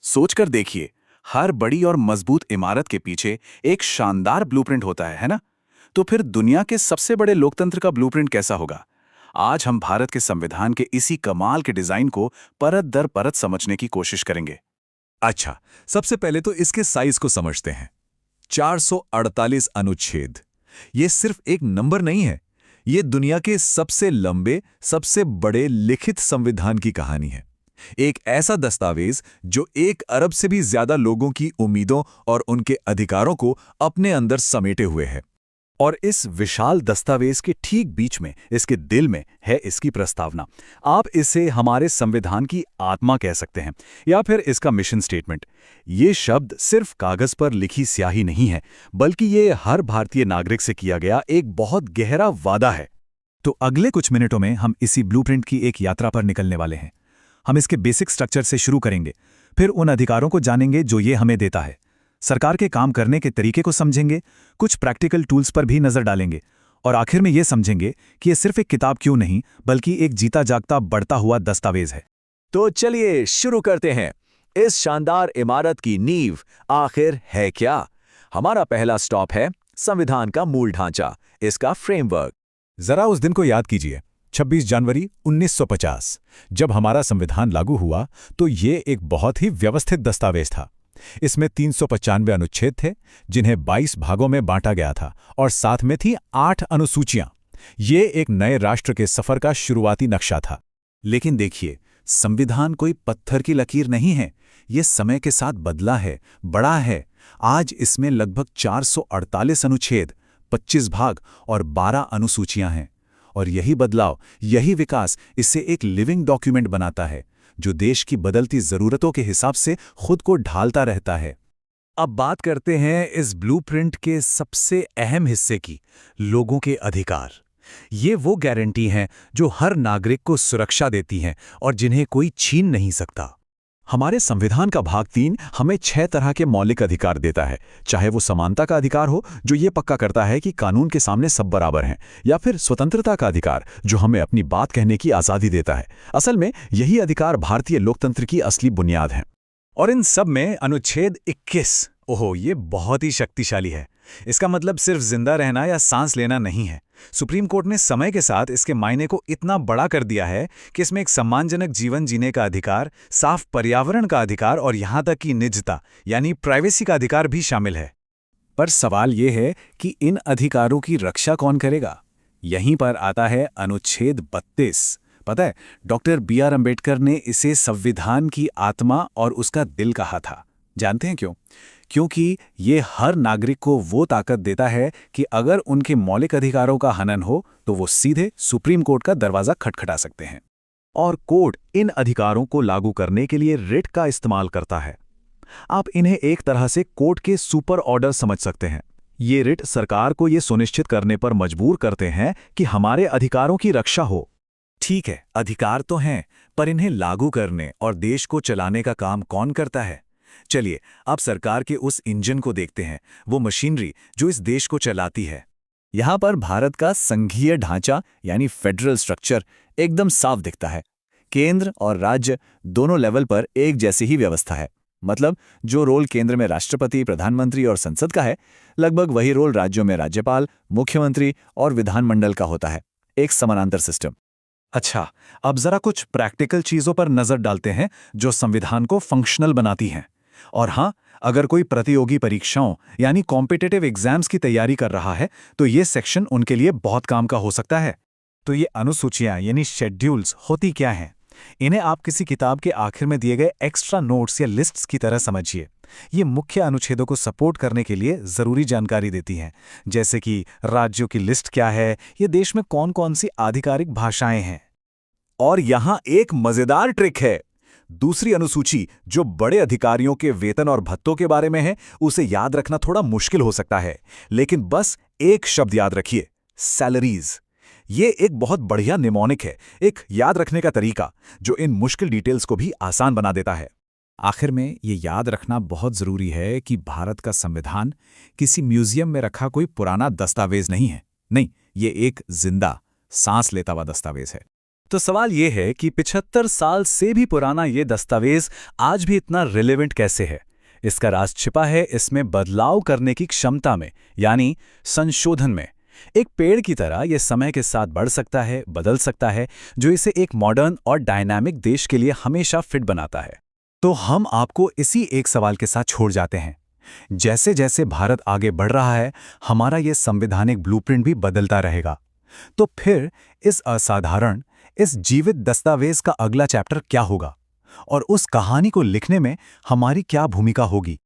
सोचकर देखिए, हर बड़ी और मजबूत इमारत के पीछे एक शानदार ब्लूप्रिंट होता है ना? तो फिर दुनिया के सबसे बड़े लोकतंत्र का ब्लूप्रिंट कैसा होगा? आज हम भारत के संविधान के इसी कमाल के डिजाइन को परत दर परत समझने की कोशिश करेंगे। अच्छा, सबसे पहले तो इसके साइज को समझते हैं। 448 अनुच्छेद। ये सिर्फ एक नंबर नहीं है, ये दुनिया के सबसे लंबे, सबसे बड़े लिखित संविधान की कहानी है। एक ऐसा दस्तावेज जो 1 अरब से भी ज्यादा लोगों की उम्मीदों और उनके अधिकारों को अपने अंदर समेटे हुए है। और इस विशाल दस्तावेज के ठीक बीच में, इसके दिल में, है इसकी प्रस्तावना। आप इसे हमारे संविधान की आत्मा कह सकते हैं, या फिर इसका मिशन स्टेटमेंट। ये शब्द सिर्फ कागज पर लिखी स्याही नहीं है, बल्कि ये हर भारतीय नागरिक से किया गया एक बहुत गहरा वादा है। तो अगले कुछ मिनटों में हम इसी ब्लूप्रिंट की एक यात्रा पर निकलने वाले हैं। हम इसके बेसिक स्ट्रक्चर से शुरू करेंगे, फिर उन अधिकारों को जानेंगे जो ये हमें देता है, सरकार के काम करने के तरीके को समझेंगे, कुछ प्रैक्टिकल टूल्स पर भी नजर डालेंगे, और आखिर में ये समझेंगे कि ये सिर्फ एक किताब क्यों नहीं, बल्कि एक जीता जागता बढ़ता हुआ दस्तावेज है। तो चलिए शुरू करते हैं। इस शानदार इमारत की नींव आखिर है क्या? हमारा पहला स्टॉप है संविधान का मूल ढांचा, इसका फ्रेमवर्क। जरा उस दिन को याद कीजिए, 26 जनवरी 1950। जब हमारा संविधान लागू हुआ तो ये एक बहुत ही व्यवस्थित दस्तावेज था। इसमें 395 अनुच्छेद थे, जिन्हें 22 भागों में बांटा गया था, और साथ में थी 8 अनुसूचियां। ये एक नए राष्ट्र के सफर का शुरुआती नक्शा था। लेकिन देखिए, संविधान कोई पत्थर की लकीर नहीं है। ये समय के साथ बदला है, बड़ा है। आज इसमें लगभग 448 अनुच्छेद, 25 भाग और 12 अनुसूचियां हैं। और यही बदलाव, यही विकास इसे एक लिविंग डॉक्यूमेंट बनाता है, जो देश की बदलती जरूरतों के हिसाब से खुद को ढालता रहता है। अब बात करते हैं इस ब्लूप्रिंट के सबसे अहम हिस्से की, लोगों के अधिकार। ये वो गारंटी हैं जो हर नागरिक को सुरक्षा देती हैं और जिन्हें कोई छीन नहीं सकता। हमारे संविधान का भाग 3 हमें 6 तरह के मौलिक अधिकार देता है, चाहे वो समानता का अधिकार हो, जो ये पक्का करता है कि कानून के सामने सब बराबर हैं, या फिर स्वतंत्रता का अधिकार, जो हमें अपनी बात कहने की आज़ादी देता है। असल में यही अधिकार भारतीय लोकतंत्र की असली बुनियाद हैं। और इन सब में अनुच्छेद 21, ओहो, ये बहुत ही शक्तिशाली है। इसका मतलब सिर्फ जिंदा रहना या सांस लेना नहीं है। सुप्रीम कोर्ट ने समय के साथ इसके मायने को इतना बड़ा कर दिया है कि इसमें एक सम्मानजनक जीवन जीने का अधिकार, साफ पर्यावरण का अधिकार और यहां तक कि निजता यानी प्राइवेसी का अधिकार भी शामिल है। पर सवाल ये है कि इन अधिकारों की रक्षा कौन करेगा? यहीं पर आता है अनुच्छेद 32। पता है, डॉक्टर बी.आर. अंबेडकर ने इसे संविधान की आत्मा और उसका दिल कहा था। जानते हैं क्यों? क्योंकि ये हर नागरिक को वो ताकत देता है कि अगर उनके मौलिक अधिकारों का हनन हो तो वो सीधे सुप्रीम कोर्ट का दरवाजा खटखटा सकते हैं। और कोर्ट इन अधिकारों को लागू करने के लिए रिट का इस्तेमाल करता है। आप इन्हें एक तरह से कोर्ट के सुपर ऑर्डर समझ सकते हैं। ये रिट सरकार को ये सुनिश्चित करने पर मजबूर करते हैं कि हमारे अधिकारों की रक्षा हो। ठीक है, अधिकार तो हैं, पर इन्हें लागू करने और देश को चलाने का काम कौन करता है? चलिए अब सरकार के उस इंजन को देखते हैं, वो मशीनरी जो इस देश को चलाती है। यहाँ पर भारत का संघीय ढांचा यानी फेडरल स्ट्रक्चर एकदम साफ दिखता है। केंद्र और राज्य दोनों लेवल पर एक जैसी ही व्यवस्था है। मतलब जो रोल केंद्र में राष्ट्रपति, प्रधानमंत्री और संसद का है, लगभग वही रोल राज्यों में राज्यपाल, मुख्यमंत्री और विधानमंडल का होता है। एक समानांतर सिस्टम। अच्छा, अब जरा कुछ प्रैक्टिकल चीजों पर नजर डालते हैं जो संविधान को फंक्शनल बनाती हैं। और हाँ, अगर कोई प्रतियोगी परीक्षाओं यानी कॉम्पिटिटिव एग्जाम्स की तैयारी कर रहा है तो ये सेक्शन उनके लिए बहुत काम का हो सकता है। तो ये अनुसूचियां यानी शेड्यूल्स होती क्या हैं? इन्हें आप किसी किताब के आखिर में दिए गए एक्स्ट्रा नोट्स या लिस्ट्स की तरह समझिए। ये मुख्य अनुच्छेदों को सपोर्ट करने के लिए जरूरी जानकारी देती हैं, जैसे कि राज्यों की लिस्ट क्या है, ये देश में कौन कौन सी आधिकारिक भाषाएं हैं। और यहां एक मजेदार ट्रिक है। दूसरी अनुसूची जो बड़े अधिकारियों के वेतन और भत्तों के बारे में है, उसे याद रखना थोड़ा मुश्किल हो सकता है, लेकिन बस एक शब्द याद रखिए, सैलरीज। ये एक बहुत बढ़िया निमोनिक है, एक याद रखने का तरीका जो इन मुश्किल डिटेल्स को भी आसान बना देता है। आखिर में ये याद रखना बहुत जरूरी है कि भारत का संविधान किसी म्यूजियम में रखा कोई पुराना दस्तावेज नहीं है। नहीं, ये एक जिंदा, सांस लेता हुआ दस्तावेज है। तो सवाल ये है कि 75 साल से भी पुराना ये दस्तावेज आज भी इतना रिलेवेंट कैसे है? इसका राज छिपा है इसमें बदलाव करने की क्षमता में, यानी संशोधन में। एक पेड़ की तरह ये समय के साथ बढ़ सकता है, बदल सकता है, जो इसे एक मॉडर्न और डायनामिक देश के लिए हमेशा फिट बनाता है। तो हम आपको इसी एक सवाल के साथ छोड़ जाते हैं। जैसे जैसे भारत आगे बढ़ रहा है, हमारा ये संवैधानिक ब्लूप्रिंट भी बदलता रहेगा। तो फिर इस असाधारण, इस जीवित दस्तावेज का अगला चैप्टर क्या होगा? और उस कहानी को लिखने में हमारी क्या भूमिका होगी?